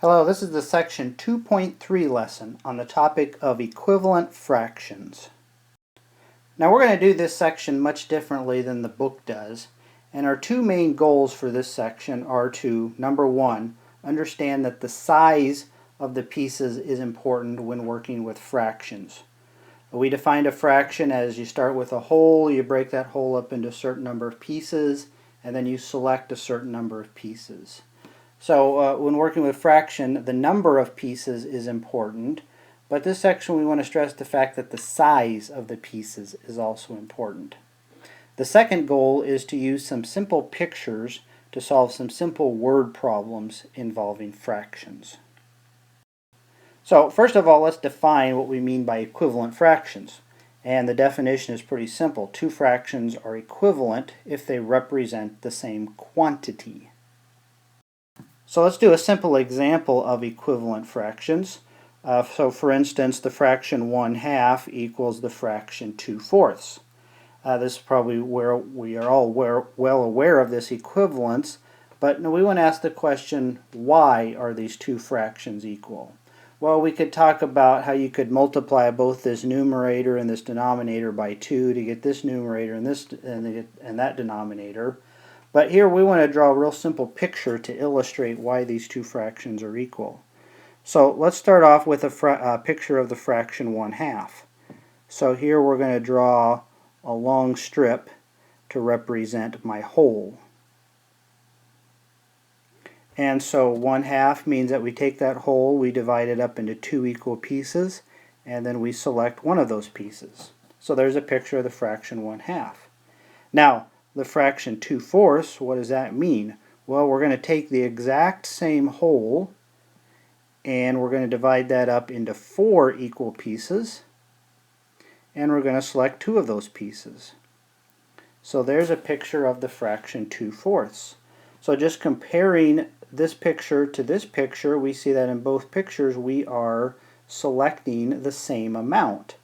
Hello, this is the section 2.3 lesson on the topic of equivalent fractions. Now we're going to do this section much differently than the book does, and our two main goals for this section are to, number one, understand that the size of the pieces is important when working with fractions. We defined a fraction as you start with a whole, you break that whole up into a certain number of pieces, and then you select a certain number of pieces. So when working with fraction, the number of pieces is important, but this section we want to stress the fact that the size of the pieces is also important. The second goal is to use some simple pictures to solve some simple word problems involving fractions. So first of all, let's define what we mean by equivalent fractions. And the definition is pretty simple. Two fractions are equivalent if they represent the same quantity. So let's do a simple example of equivalent fractions. So for instance, the fraction 1/2 equals the fraction 2/4. This is probably where we are all well aware of this equivalence, but now we want to ask the question, why are these two fractions equal? Well, we could talk about how you could multiply both this numerator and this denominator by 2 to get this numerator and that denominator. But here we want to draw a real simple picture to illustrate why these two fractions are equal. So let's start off with a picture of the fraction 1/2. So here we're going to draw a long strip to represent my whole. And so 1/2 means that we take that whole, we divide it up into two equal pieces, and then we select one of those pieces. So there's a picture of the fraction 1/2. Now, the fraction 2/4, what does that mean? Well, we're going to take the exact same whole and we're going to divide that up into four equal pieces, and we're going to select two of those pieces. So there's a picture of the fraction 2/4. So just comparing this picture to this picture, we see that in both pictures we are selecting the same amount.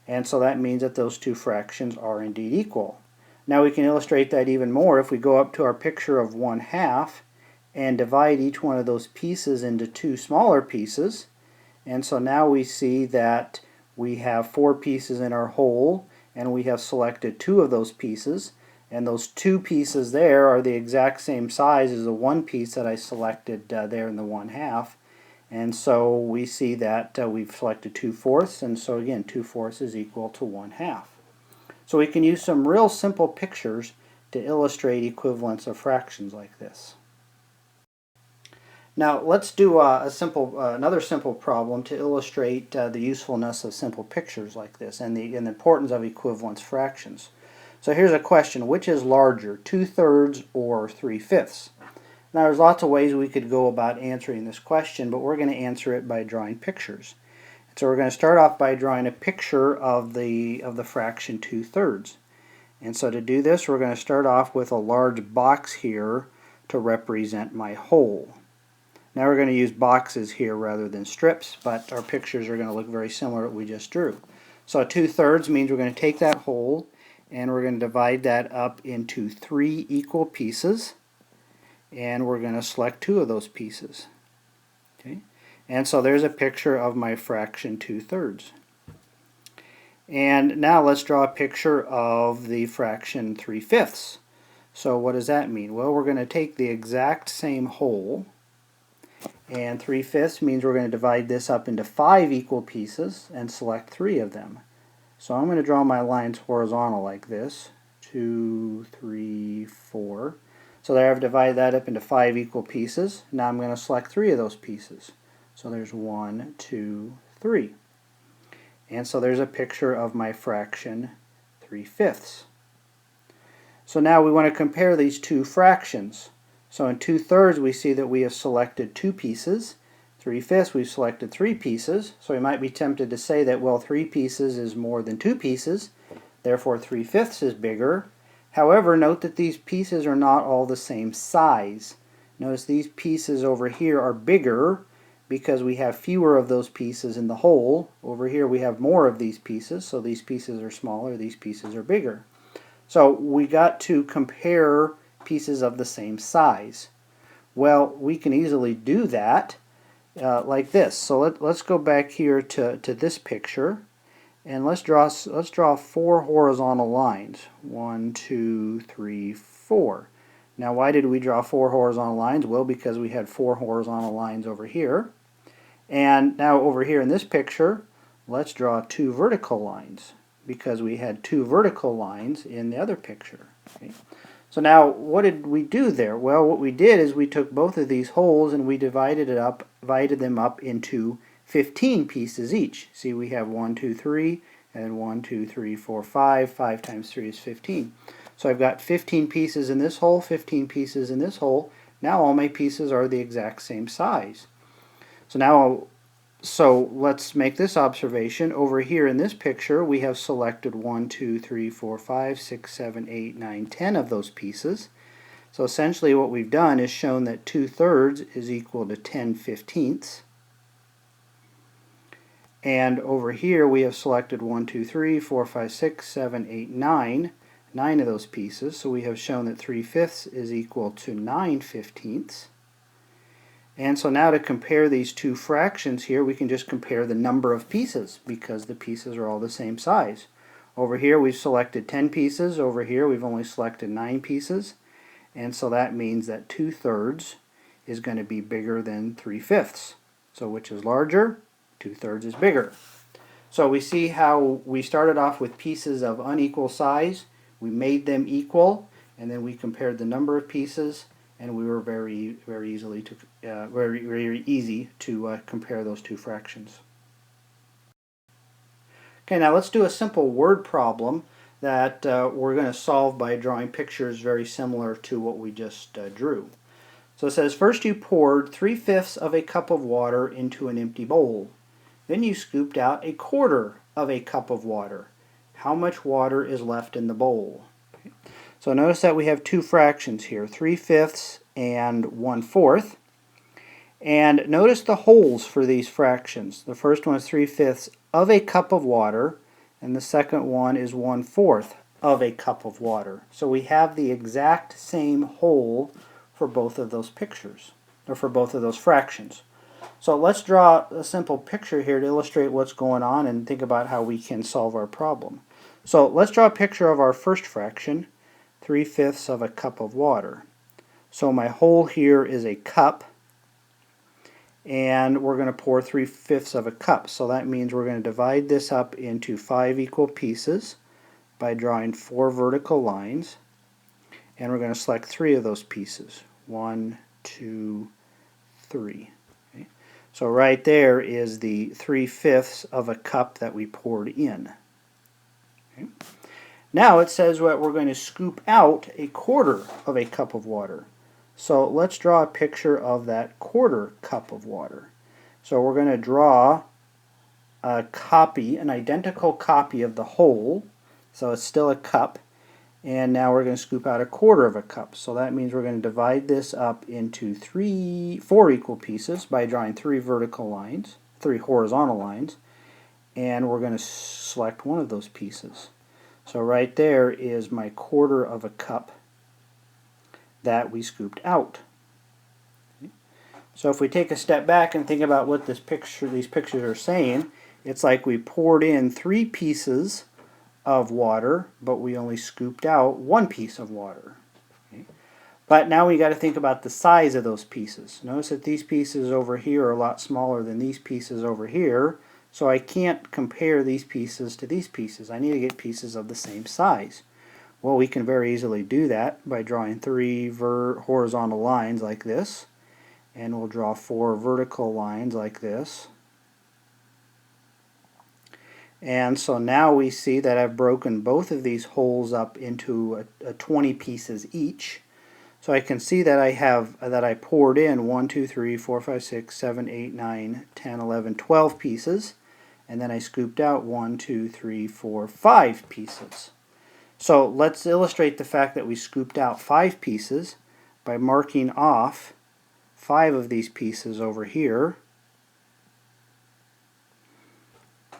And so that means that those two fractions are indeed equal. Now we can illustrate that even more if we go up to our picture of 1/2 and divide each one of those pieces into two smaller pieces. And so now we see that we have four pieces in our whole, and we have selected two of those pieces. And those two pieces there are the exact same size as the one piece that I selected there in the 1/2. And so we see that we've selected 2/4, and so again 2/4 is equal to 1/2. So we can use some real simple pictures to illustrate equivalence of fractions like this. Now let's do another simple problem to illustrate the usefulness of simple pictures like this and the importance of equivalence fractions. So here's a question: which is larger, 2/3 or 3/5? Now there's lots of ways we could go about answering this question, but we're going to answer it by drawing pictures. So we're going to start off by drawing a picture of the fraction 2/3. And so to do this, we're going to start off with a large box here to represent my whole. Now we're going to use boxes here rather than strips, but our pictures are going to look very similar to what we just drew. So 2/3 means we're going to take that whole and we're going to divide that up into three equal pieces, and we're going to select two of those pieces. Okay? And so there's a picture of my fraction 2/3. And now let's draw a picture of the fraction 3/5. So what does that mean? Well, we're going to take the exact same whole, and 3/5 means we're going to divide this up into five equal pieces and select three of them. So I'm going to draw my lines horizontal like this, 2, 3, 4. So there I've divided that up into five equal pieces. Now I'm going to select three of those pieces. So there's 1, 2, 3. And so there's a picture of my fraction 3/5. So now we want to compare these two fractions. So in 2/3 we see that we have selected two pieces. 3/5 we've selected three pieces. So we might be tempted to say that, well, three pieces is more than two pieces, therefore 3/5 is bigger. However, note that these pieces are not all the same size. Notice these pieces over here are bigger because we have fewer of those pieces in the whole. Over here we have more of these pieces, so these pieces are smaller, these pieces are bigger. So we got to compare pieces of the same size. Well, we can easily do that like this. So let's go back here to this picture, and let's draw 4 horizontal lines. 1, 2, 3, 4. Now, why did we draw 4 horizontal lines? Well, because we had 4 horizontal lines over here. And now over here in this picture, let's draw 2 vertical lines, because we had 2 vertical lines in the other picture. Okay. So now, what did we do there? Well, what we did is we took both of these holes and we divided them up into 15 pieces each. See, we have 1, 2, 3, and 1, 2, 3, 4, 5. 5 times 3 is 15. So I've got 15 pieces in this hole, 15 pieces in this hole. Now all my pieces are the exact same size. So let's make this observation. Over here in this picture, we have selected 1, 2, 3, 4, 5, 6, 7, 8, 9, 10 of those pieces. So essentially what we've done is shown that 2/3 is equal to 10/15. And over here we have selected 1, 2, 3, 4, 5, 6, 7, 8, 9. 9 of those pieces. So we have shown that 3/5 is equal to 9/15. And so now to compare these two fractions here, we can just compare the number of pieces, because the pieces are all the same size. Over here we've selected 10 pieces, over here we've only selected 9 pieces, and so that means that 2/3 is going to be bigger than 3/5. So which is larger? 2/3 is bigger. So we see how we started off with pieces of unequal size, we made them equal, and then we compared the number of pieces, and we were very easy to compare those two fractions. Okay, now let's do a simple word problem that we're going to solve by drawing pictures very similar to what we just drew. So it says, first you poured 3/5 of a cup of water into an empty bowl. Then you scooped out 1/4 of a cup of water. How much water is left in the bowl? Okay. So notice that we have two fractions here, 3/5 and 1/4. And notice the holes for these fractions. The first one is 3/5 of a cup of water, and the second one is 1/4 of a cup of water. So we have the exact same hole for both of those pictures, or for both of those fractions. So let's draw a simple picture here to illustrate what's going on and think about how we can solve our problem. So let's draw a picture of our first fraction, 3/5 of a cup of water. So my hole here is a cup, and we're going to pour 3/5 of a cup. So that means we're going to divide this up into 5 equal pieces by drawing 4 vertical lines, and we're going to select 3 of those pieces. 1, 2, 3. Okay. So right there is the 3/5 of a cup that we poured in. Okay. Now it says that we're going to scoop out 1/4 of a cup of water. So let's draw a picture of that 1/4 cup of water. So we're going to draw a copy, an identical copy of the whole. So it's still a cup. And now we're going to scoop out 1/4 of a cup. So that means we're going to divide this up into 4 equal pieces by drawing 3 vertical lines, 3 horizontal lines. And we're going to select one of those pieces. So right there is my 1/4 of a cup that we scooped out. Okay. So if we take a step back and think about what these pictures are saying, it's like we poured in 3 pieces of water, but we only scooped out 1 piece of water. Okay. But now we got to think about the size of those pieces. Notice that these pieces over here are a lot smaller than these pieces over here, so I can't compare these pieces to these pieces. I need to get pieces of the same size. Well, we can very easily do that by drawing 3 horizontal lines like this, and we'll draw 4 vertical lines like this. And so now we see that I've broken both of these holes up into 20 pieces each. So I can see that I poured in 1, 2, 3, 4, 5, 6, 7, 8, 9, 10, 11, 12 pieces, and then I scooped out 1, 2, 3, 4, 5 pieces. So let's illustrate the fact that we scooped out 5 pieces by marking off 5 of these pieces over here.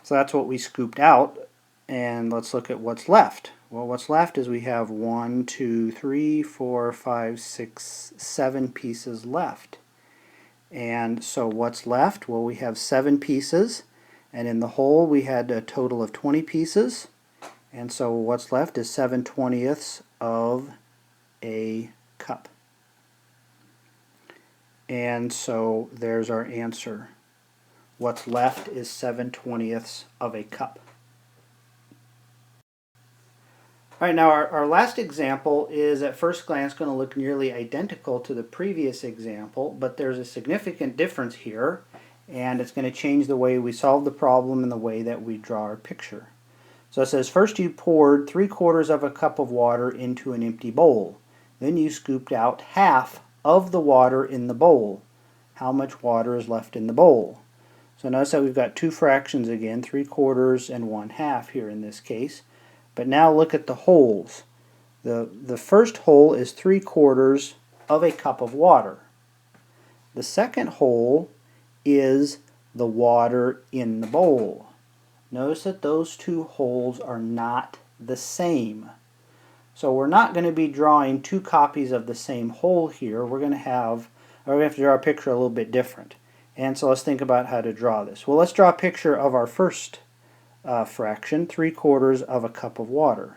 So that's what we scooped out, and let's look at what's left. Well, what's left is we have 1, 2, 3, 4, 5, 6, 7 pieces left. And so what's left? Well, we have 7 pieces, and in the whole we had a total of 20 pieces. And so what's left is 7/20ths of a cup. And so there's our answer. What's left is 7/20ths of a cup. All right, now our last example is at first glance going to look nearly identical to the previous example, but there's a significant difference here, and it's going to change the way we solve the problem and the way that we draw our picture. So it says, first you poured 3/4 of a cup of water into an empty bowl. Then you scooped out half of the water in the bowl. How much water is left in the bowl? So notice that we've got two fractions again, 3/4 and 1/2 here in this case. But now look at the wholes. The first whole is 3/4 of a cup of water. The second whole is the water in the bowl. Notice that those two wholes are not the same. So we're not going to be drawing two copies of the same whole here. We're going to have to draw a picture a little bit different. And so let's think about how to draw this. Well, let's draw a picture of our first fraction, 3/4 of a cup of water.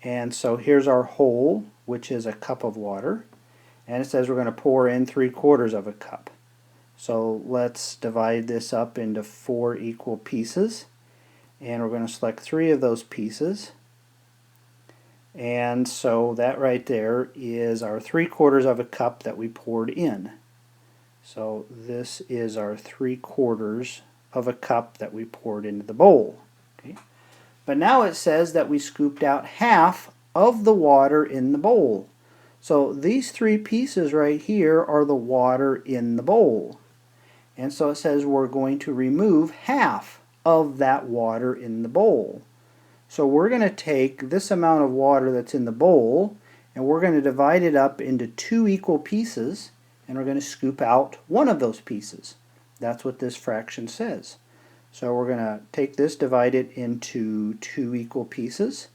And so here's our whole, which is a cup of water. And it says we're going to pour in 3/4 of a cup. So let's divide this up into 4 equal pieces. And we're going to select 3 of those pieces. And so that right there is our 3/4 of a cup that we poured in. So this is our 3/4 of a cup that we poured into the bowl. Okay. But now it says that we scooped out half of the water in the bowl. So these 3 pieces right here are the water in the bowl. And so it says we're going to remove half of that water in the bowl. So we're going to take this amount of water that's in the bowl and we're going to divide it up into 2 equal pieces, and we're going to scoop out one of those pieces. That's what this fraction says. So we're going to take this, divide it into 2 equal pieces,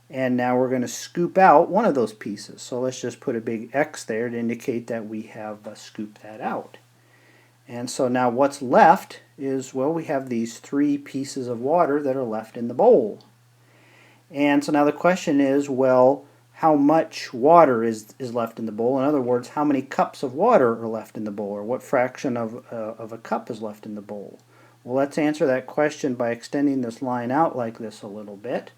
and now we're going to scoop out one of those pieces. So let's just put a big X there to indicate that we have scooped that out. And so now what's left is, well, we have these 3 pieces of water that are left in the bowl. And so now the question is, well, how much water is left in the bowl? In other words, how many cups of water are left in the bowl, or what fraction of a cup is left in the bowl? Well, let's answer that question by extending this line out like this a little bit.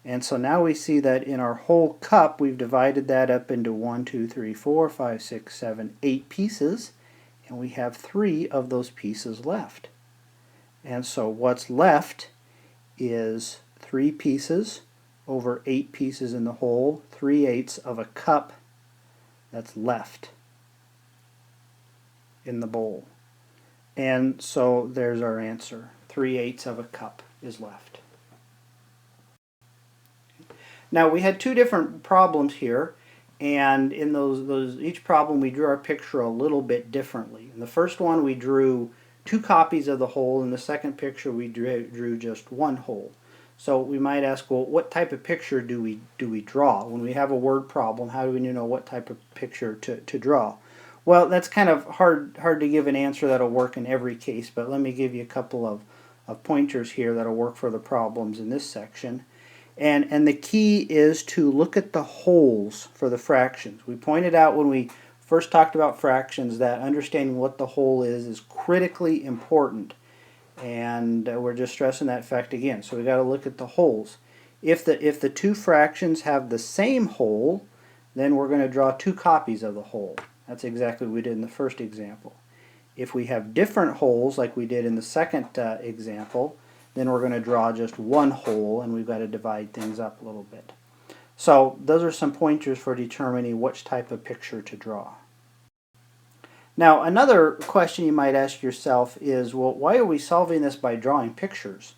And so now we see that in our whole cup, we've divided that up into 1, 2, 3, 4, 5, 6, 7, 8 pieces, and we have 3 of those pieces left. And so what's left is 3 pieces over 8 pieces in the whole, 3/8 of a cup that's left in the bowl. And so there's our answer. 3/8 of a cup is left. Now we had 2 different problems here, and in each problem we drew our picture a little bit differently. In the first one we drew 2 copies of the whole, in the second picture we drew just 1 whole. So we might ask, well, what type of picture do we draw? When we have a word problem, how do we know what type of picture to draw? Well, that's kind of hard to give an answer that'll work in every case, but let me give you a couple of pointers here that'll work for the problems in this section. And the key is to look at the wholes for the fractions. We pointed out when we first talked about fractions that understanding what the whole is critically important. And we're just stressing that fact again. So we got to look at the wholes. If the 2 fractions have the same whole, then we're going to draw 2 copies of the whole. That's exactly what we did in the first example. If we have different wholes, like we did in the second example, then we're going to draw just 1 whole, and we've got to divide things up a little bit. So those are some pointers for determining which type of picture to draw. Now, another question you might ask yourself is, well, why are we solving this by drawing pictures?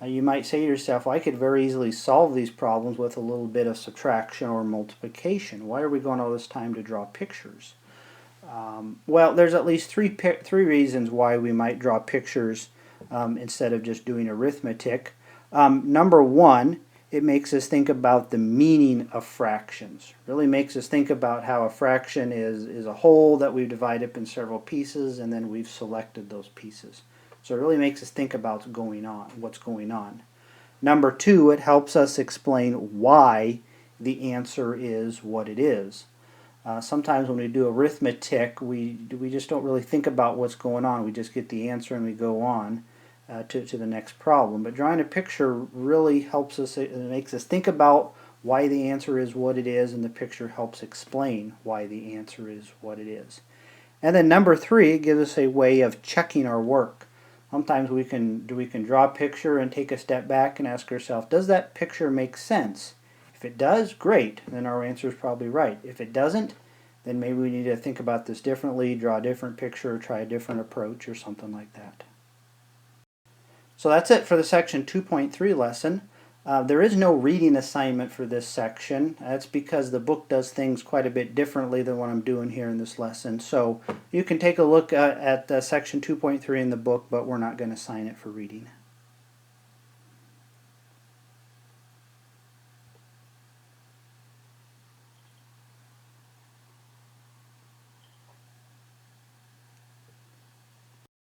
You might say to yourself, well, I could very easily solve these problems with a little bit of subtraction or multiplication. Why are we going all this time to draw pictures? Well, there's at least three reasons why we might draw pictures instead of just doing arithmetic. Number one it makes us think about the meaning of fractions. Really makes us think about how a fraction is a whole that we've divided up in several pieces, and then we've selected those pieces. So it really makes us think about what's going on. Number 2, it helps us explain why the answer is what it is. Sometimes when we do arithmetic, we just don't really think about what's going on. We just get the answer and we go on to the next problem. But drawing a picture really helps us, it makes us think about why the answer is what it is, and the picture helps explain why the answer is what it is. And then number 3, it gives us a way of checking our work. Sometimes we can draw a picture and take a step back and ask ourselves, does that picture make sense? If it does, great, then our answer is probably right. If it doesn't, then maybe we need to think about this differently, draw a different picture, try a different approach, or something like that. So that's it for the section 2.3 lesson. There is no reading assignment for this section. That's because the book does things quite a bit differently than what I'm doing here in this lesson. So you can take a look at section 2.3 in the book, but we're not going to assign it for reading.